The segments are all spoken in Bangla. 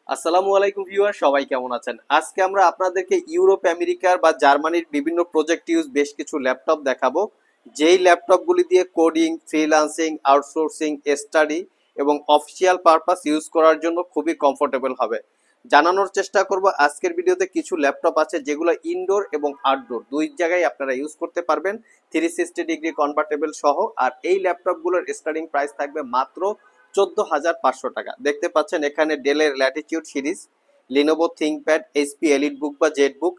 আসসালামু আলাইকুম ভিউয়ার, সবাই কেমন আছেন? আজকে আমরা আপনাদেরকে ইউরোপ আমেরিকার বা জার্মানির বিভিন্ন প্রজেক্ট ইউজ বেশ কিছু ল্যাপটপ দেখাবো, যেই ল্যাপটপগুলি দিয়ে কোডিং, ফ্রিল্যান্সিং, আউটসোর্সিং, স্টাডি এবং অফিসিয়াল পারপাস ইউজ করার জন্য খুবই কমফোর্টেবল হবে। জানানোর চেষ্টা করব আজকের ভিডিওতে কিছু ল্যাপটপ আছে যেগুলো ইনডোর এবং আউটডোর দুই জায়গায় আপনারা ইউজ করতে পারবেন, 360 ডিগ্রি কনভার্টেবল সহ। আর এই ল্যাপটপগুলোর স্টার্টিং প্রাইস থাকবে মাত্র 14,500 টাকা। দেখতে পাচ্ছেন এখানে ডেলের Latitude series, Lenovo ThinkPad, HP EliteBook বা জেট বুক,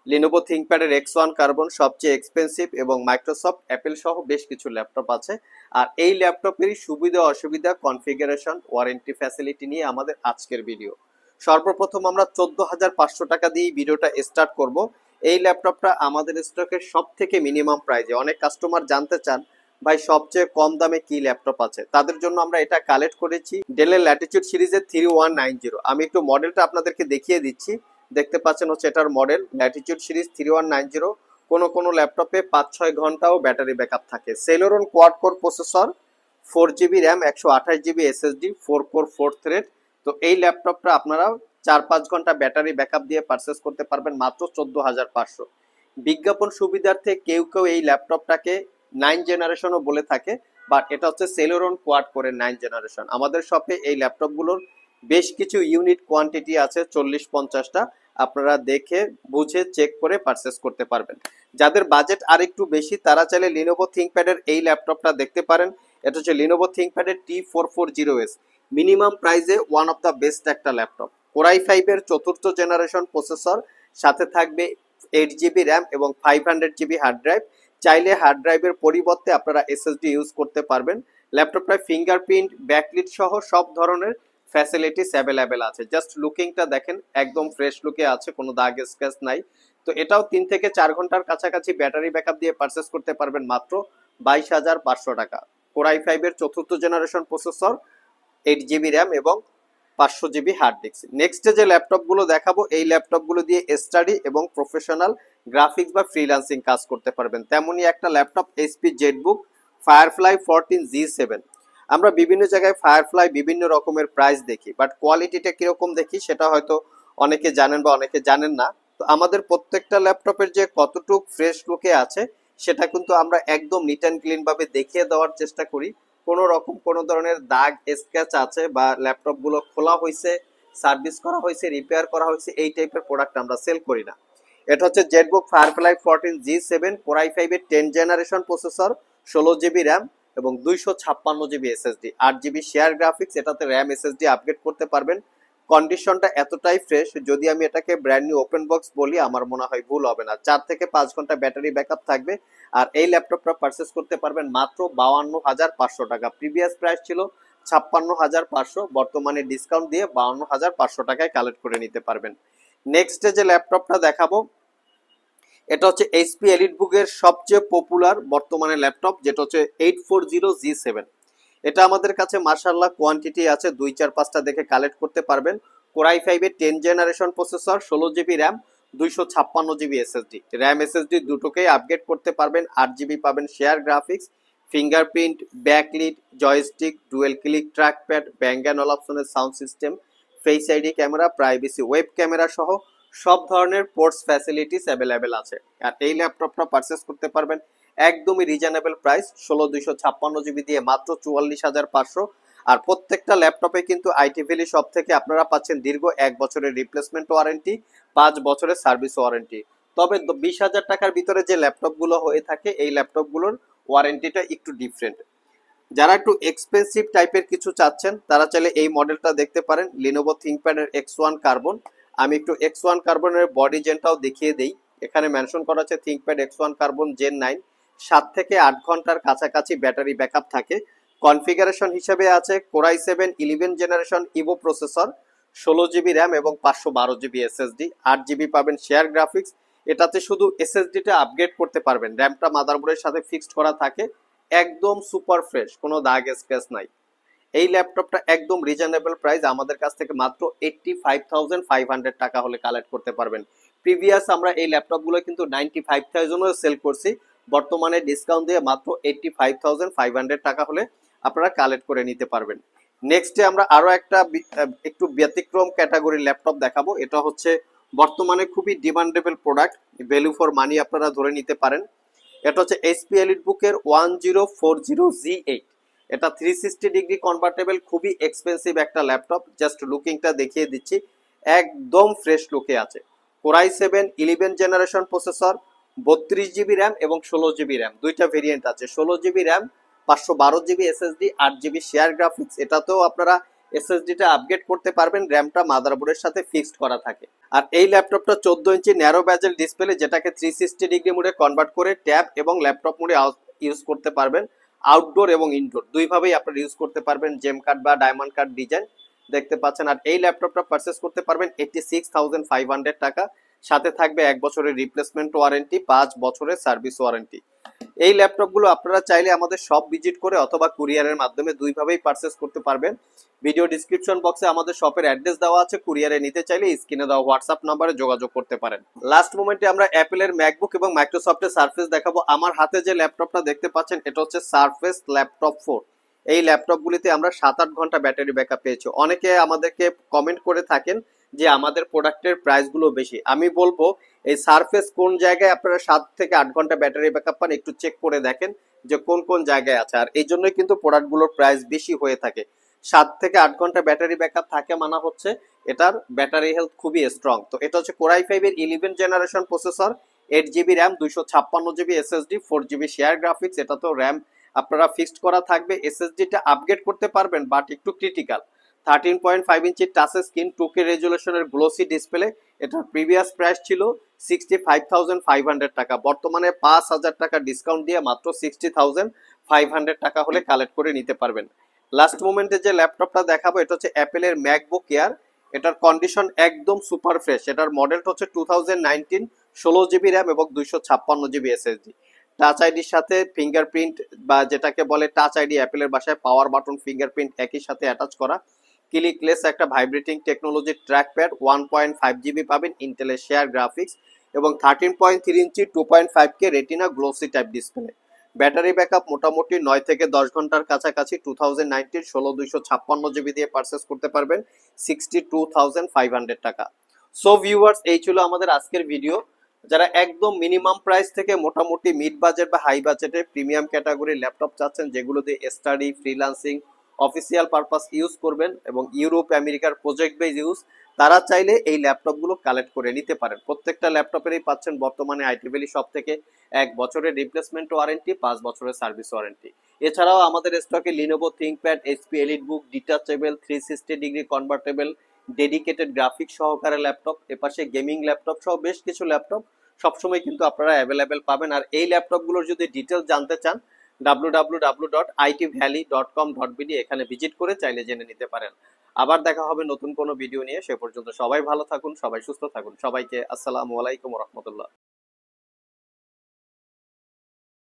লিনোভো থিংকপ্যাডের X1 কার্বন সবচেয়ে এক্সপেন্সিভ, এবং মাইক্রোসফট, অ্যাপেল সহ বেশ কিছু ল্যাপটপ আছে। আর এই ল্যাপটপেরই সুবিধা অসুবিধা, কনফিগারেশন, ওয়ারেন্টি ফ্যাসিলিটি নিয়ে আমাদের আজকের ভিডিও। সর্বপ্রথম আমরা 14,500 টাকা দিয়ে ভিডিওটা স্টার্ট করব। এই ল্যাপটপটা আমাদের স্টকের সব থেকে মিনিমাম প্রাইজে। অনেক কাস্টমার জানতে চান ভাই সবচেয়ে কম দামে কি ল্যাপটপ আছে, তাদের জন্য আমরা এটা কালেক্ট করেছি ডেলের ল্যাটিটিউড সিরিজের 3190। আমি একটু মডেলটা আপনাদেরকে দেখিয়ে দিচ্ছি। দেখতে পাচ্ছেন হচ্ছে এটার মডেল ল্যাটিটিউড সিরিজ 3190। কোনো ল্যাপটপে 5-6 ঘন্টাও ব্যাটারি ব্যাকআপ থাকে। Celeron quad core processor, 4 GB RAM, 128 GB SSD, 4 core 4 thread. তো এই ল্যাপটপটা আপনারা 4-5 ঘন্টা ব্যাটারি ব্যাকআপ দিয়ে পারচেস করতে পারবেন মাত্র 14,500। বিজ্ঞাপন সুবিধার্থে কেউ কেউ এই ল্যাপটপটাকে 9 জেনারেশনও বলে থাকে, বাট এটা হচ্ছে সেলেরন কোয়াড করে 9 জেনারেশন। আমাদের শপে এই ল্যাপটপগুলোর বেশ কিছু ইউনিট কোয়ান্টিটি আছে, 40-50টা। আপনারা দেখে বুঝে চেক করে পারচেস করতে পারবেন। যাদের বাজেট আর একটু বেশি তারা চাইলে লিনোভো থিংকপ্যাডের এই ল্যাপটপটা দেখতে পারেন। এটা হচ্ছে লিনোভো থিংকপ্যাডের T440S। মিনিমাম প্রাইসে ওয়ান অফ দ্য বেস্ট একটা ল্যাপটপ। কোরাই 5 এর 4th জেনারেশন প্রসেসর, সাথে থাকবে 8 জিবি র্যাম এবং 500 জিবি হার্ড ড্রাইভ। চাইলে হার্ড ড্রাইভের পরিবর্তে আপনারা এসএসডি ইউজ করতে পারবেন। ল্যাপটপটায় ফিঙ্গারপ্রিন্ট, ব্যাকলিট সহ সব ধরনের ফ্যাসিলিটিস অ্যাভেলেবেল আছে। জাস্ট লুকিংটা দেখেন, একদম ফ্রেশ লুকে আছে, কোনো দাগ স্ক্র্যাচ নাই। তো এটাও 3 থেকে 4 ঘন্টার কাছাকাছি ব্যাটারি ব্যাকআপ দিয়ে পারচেস করতে পারবেন মাত্র 22,500 টাকা। কোরাই 5 এর 4th generation processor, 8 GB RAM এবং 500 জিবি হার্ড ডিস্ক। নেক্সট যে ল্যাপটপগুলো দেখাবো, এই ল্যাপটপগুলো দিয়ে স্টাডি এবং প্রফেশনাল গ্রাফিক্স বা ফ্রিল্যান্সিং কাজ করতে পারবেন। তেমনই একটা laptop HP Jetbook firefly 14G7। আমরা বিভিন্ন জায়গায় ফায়ারফ্লাই বিভিন্ন রকমের প্রাইস দেখি, বাট কোয়ালিটিটা কিরকম দেখি সেটা হয়তো অনেকে জানেন বা অনেকে জানেন না। তো আমাদের প্রত্যেকটা ল্যাপটপের যে কতটুক ফ্রেশ লুকে আছে সেটা কিন্তু আমরা একদম নিট অ্যান্ড ক্লিন ভাবে দেখিয়ে দেওয়ার চেষ্টা করি। কোনো রকম কোনো ধরনের দাগ স্ক্র্যাচ আছে বা ল্যাপটপ গুলো খোলা হয়েছে, সার্ভিস করা হয়েছে, রিপেয়ার করা হয়েছে, এই টাইপের প্রোডাক্ট আমরা সেল করি না। এটা হচ্ছে জেটবুক ফায়ারফ্লাই 14G7, কোরাই 5 এর 10 জেনারেশন প্রসেসর, 16 জিবি র্যাম এবং 256 GB SSD, 8 GB share graphics. এটাতে র্যাম এসএসডি আপগ্রেড করতে পারবেন। কন্ডিশনটা এতটাই ফ্রেশ, যদি আমি এটাকে ব্র্যান্ড নিউ ওপেন বক্স বলি আমার মনে হয় ভুল হবে না। 4 থেকে 5 ঘন্টা ব্যাটারি ব্যাকআপ থাকবে। আর এই ল্যাপটপটা পারচেস করতে পারবেন মাত্র 52,500 টাকা। প্রিভিয়াস প্রাইস ছিল 56,500, বর্তমানে ডিসকাউন্ট দিয়ে 52,500 টাকায় কালেক্ট করে নিতে পারবেন। নেক্সট যে ল্যাপটপটা দেখাবো এটা হচ্ছে এইচপি এলিট বুকের সবচেয়ে পপুলার বর্তমানে ল্যাপটপ, যেটা হচ্ছে 840G7। এটা আমাদের কাছে মাশাআল্লাহ কোয়ান্টিটি আছে, 2-4-5টা দেখে কালেক্ট করতে পারবেন। কোরাই 5 এর 10 generation processor, 16 GB RAM, 256 GB SSD. RAM SSD দুটোকেই আপগ্রেড করতে পারবেন। 8 জিবি পাবেন share graphics, fingerprint, backlit, joystick, dual click trackpad, Bang and অপশনের sound system, face ID camera, privacy web camera সহ সব ধরনের পোর্টস ফ্যাসিলিটিস অ্যাভেলেবেল আছে। আর এই ল্যাপটপটা পারচেস করতে পারবেন একদমই রিজনেবল প্রাইস, 16,256 জিবি দিয়ে মাত্র 44,500। আর প্রত্যেকটা ল্যাপটপে কিন্তু আইটি ভ্যালি শপ থেকে আপনারা পাচ্ছেন দীর্ঘ 1 বছরের রিপ্লেসমেন্ট ওয়ারেন্টি, 5 বছরের সার্ভিস ওয়ারেন্টি। তবে 20,000 টাকার ভিতরে যে ল্যাপটপগুলো হয়ে থাকে এই ল্যাপটপগুলোর ওয়ারেন্টিটা একটু ডিফারেন্ট। যারা একটু এক্সপেন্সিভ টাইপের কিছু চাচ্ছেন তারা চাইলে এই মডেলটা দেখতে পারেন, লিনোভো থিংকপ্যাডের X1 কার্বন। আমি একটু X1 কার্বনের বডি জেনটাও দেখিয়ে দেই। এখানে মেনশন করা আছে থিংকপ্যাড X1 কার্বন জেন 9, 7 থেকে 8 ঘন্টার কাছাকাছি ব্যাটারি ব্যাকআপ থাকে। কনফিগারেশন হিসেবে আছে core i 7 11 generation Ivo processor, 16 GB RAM এবং 512 জিবি এসএসডি, 8 জিবি পাবেন শেয়ার গ্রাফিক্স। এটাতে শুধু এসএসডিটা আপগ্রেড করতে পারবেন, র্যামটা মাদারবোর্ডের সাথে ফিক্সড করা থাকে। একদম সুপার ফ্রেশ, কোনো দাগ স্ক্র্যাচ নাই। এই ল্যাপটপটা একদম রিজনেবল প্রাইস, আমাদের কাছ থেকে মাত্র 85,500 টাকা হলে কালেক্ট করতে পারবেন। প্রিভিয়াস আমরা এই ল্যাপটপগুলো কিন্তু 95,000 সেল করছি, বর্তমানে ডিসকাউন্ট দিয়ে মাত্র 85,500 টাকা হলে আপনারা কালেক্ট করে নিতে পারবেন। নেক্সটে আমরা আরো একটা একটু ব্যতিক্রম ক্যাটাগরির ল্যাপটপ দেখাবো। এটা হচ্ছে বর্তমানে খুবই demandable product, value for money আপনারা ধরে নিতে পারেন। এটা হচ্ছে এইচপি এলিটবুকের 1040G8। এটা 360 ডিগ্রি কনভার্টেবল, খুবই এক্সপেন্সিভ একটা ল্যাপটপ। জাস্ট লুকিংটা দেখিয়ে দিচ্ছি, একদম ফ্রেশ লুকে আছে। Core i 7 11 generation processor, 32 GB RAM এবং 16 জিবি র্যাম, দুইটা ভেরিয়েন্ট আছে। 16 GB RAM, 512 GB SSD, 8 GB share graphics. এটাতেও আপনারা এসএসডিটা আপগ্রেড করতে পারবেন, র্যামটা মাদারবোর্ডের সাথে ফিক্সড করা থাকে। আর এই ল্যাপটপটা 14 ইঞ্চি ন্যারো ব্যাজেল ডিসপ্লে, যেটাকে 360 ডিগ্রি মোডে কনভার্ট করে ট্যাব এবং ল্যাপটপ মোডে ইউজ করতে পারবেন। আউটডোর এবং ইনডোর দুইভাবেই আপনারা ইউজ করতে পারবেন। জেম কাট বা ডায়মন্ড কাট ডিজাইন দেখতে পাচ্ছেন। আর এই ল্যাপটপটা পারচেস করতে পারবেন 86,500 টাকা। সাথে থাকবে 1 বছরের রিপ্লেসমেন্ট ওয়ারেন্টি, 5 বছরের সার্ভিস ওয়ারেন্টি। এই ল্যাপটপগুলো আপনারা চাইলে আমাদের শপ ভিজিট করে অথবা কুরিয়ারের মাধ্যমে দুইভাবেই পারচেস করতে পারবেন। ভিডিও ডিসক্রিপশন বক্সে আমাদের শপের অ্যাড্রেস দেওয়া আছে, কুরিয়ারে নিতে চাইলে স্ক্রিনে দেওয়া হোয়াটসঅ্যাপ নাম্বারে যোগাযোগ করতে পারেন। লাস্ট মোমেন্টে আমরা অ্যাপেলের ম্যাকবুক এবং মাইক্রোসফটের সারফেস দেখাবো। আমার হাতে যে ল্যাপটপটা দেখতে পাচ্ছেন এটা হচ্ছে সারফেস ল্যাপটপ 4। এই ল্যাপটপগুলিতে আমরা 7-8 ঘন্টা ব্যাটারি ব্যাকআপ পেয়েছি। অনেকে আমাদেরকে কমেন্ট করে থাকেন যে আমাদের প্রোডাক্টের প্রাইসগুলো বেশি। আমি বলবো এই সারফেস কোন জায়গায় আপনারা 7 থেকে 8 ঘন্টা ব্যাটারি ব্যাকআপ পান একটু চেক করে দেখেন যে কোন কোন জায়গায় আছে। আর এই জন্যই কিন্তু প্রোডাক্টগুলোর প্রাইস বেশি হয়ে থাকে। 7 থেকে 8 ঘন্টা ব্যাটারি ব্যাকআপ থাকে মানা হচ্ছে এটার ব্যাটারি হেলথ খুবই স্ট্রং। তো এটা হচ্ছে কোরাই 5 এর 11 generation processor, 8 GB RAM, 256 GB SSD, 4 GB share graphics. এটা তো র্যাম আপনারা ফিক্সড করা থাকবে। এসএসডিটা আপগ্রেড করতে পারবেন, বাট একটু critical. 13.5 inch touch screen, 2K রেজুলেশনের গ্লোসি ডিসপ্লে। এটার প্রিভিয়াস প্রাইস ছিল 65,500 টাকা। বর্তমানে 5,000 টাকা ডিসকাউন্ট দিয়ে মাত্র 60,500 টাকা হলে কালেক্ট করে নিতে পারবেন। লাস্ট মোমেন্টে যে ল্যাপটপটা দেখাবো এটা হচ্ছে অ্যাপেলের ম্যাকবুক এয়ার। এটার কন্ডিশন একদম সুপার ফ্রেশ। এটার মডেলটা হচ্ছে 2019, 16 জিবি র্যাম এবং 256 জিবি এসএসডি। টাচ আইডির সাথে ফিঙ্গারপ্রিন্ট বা যেটাকে বলে টাচ আইডি, অ্যাপেলের বাসায় পাওয়ার বাটন ফিঙ্গারপ্রিন্ট একই সাথে অ্যাটাচ করা। ক্লিকলেস একটা ভাইব্রেটিং টেকনোলজির ট্র্যাকপ্যাড, 1.5 জিবি পাবেন ইন্টেলের শেয়ার গ্রাফিক্স এবং 13.3 ইঞ্চি 2.5K retina glossy type display. Battery backup মোটামুটি 9 থেকে 10 ঘন্টার কাছাকাছি। 2019 256 জিবি দিয়ে পারচেস করতে পারবেন 62,500 টাকা। সো ভিউয়ার্স, এই ছিল আমাদের আজকের ভিডিও। যারা একদম মিনিমাম প্রাইস থেকে মোটামুটি মিড বাজেট বা হাই বাজেটে প্রিমিয়াম ক্যাটাগরির ল্যাপটপ চাচ্ছেন, যেগুলো দিয়ে study, freelancing, official purpose use করবেন এবং ইউরোপ আমেরিকার প্রজেক্ট বেজ ইউজ, তারা চাইলে এই ল্যাপটপগুলো কালেক্ট করে নিতে পারেন। প্রত্যেকটা ল্যাপটপেরই পাচ্ছেন বর্তমানে আইটি ভ্যালি শপ থেকে 1 বছরের রিপ্লেসমেন্ট ওয়ারেন্টি, 5 বছরের সার্ভিস ওয়ারেন্টি। এছাড়াও আমাদের স্টকে Lenovo ThinkPad, HP EliteBook, detachable, 360 degree convertible, dedicated graphic সহকারে ল্যাপটপ, এপাশে গেমিং ল্যাপটপ সহ বেশ কিছু ল্যাপটপ সবসময় কিন্তু আপনারা অ্যাভেলেবেল পাবেন। আর এই ল্যাপটপগুলোর যদি ডিটেলস জানতে চান, www.itvalley.com.bd এখানে ভিজিট করে চাইলে জেনে নিতে পারেন। আবার দেখা হবে নতুন কোনো ভিডিও নিয়ে। সে পর্যন্ত সবাই ভালো থাকুন, সবাই সুস্থ থাকুন। সবাইকে আসসালামু আলাইকুম রহমতুল্লাহ।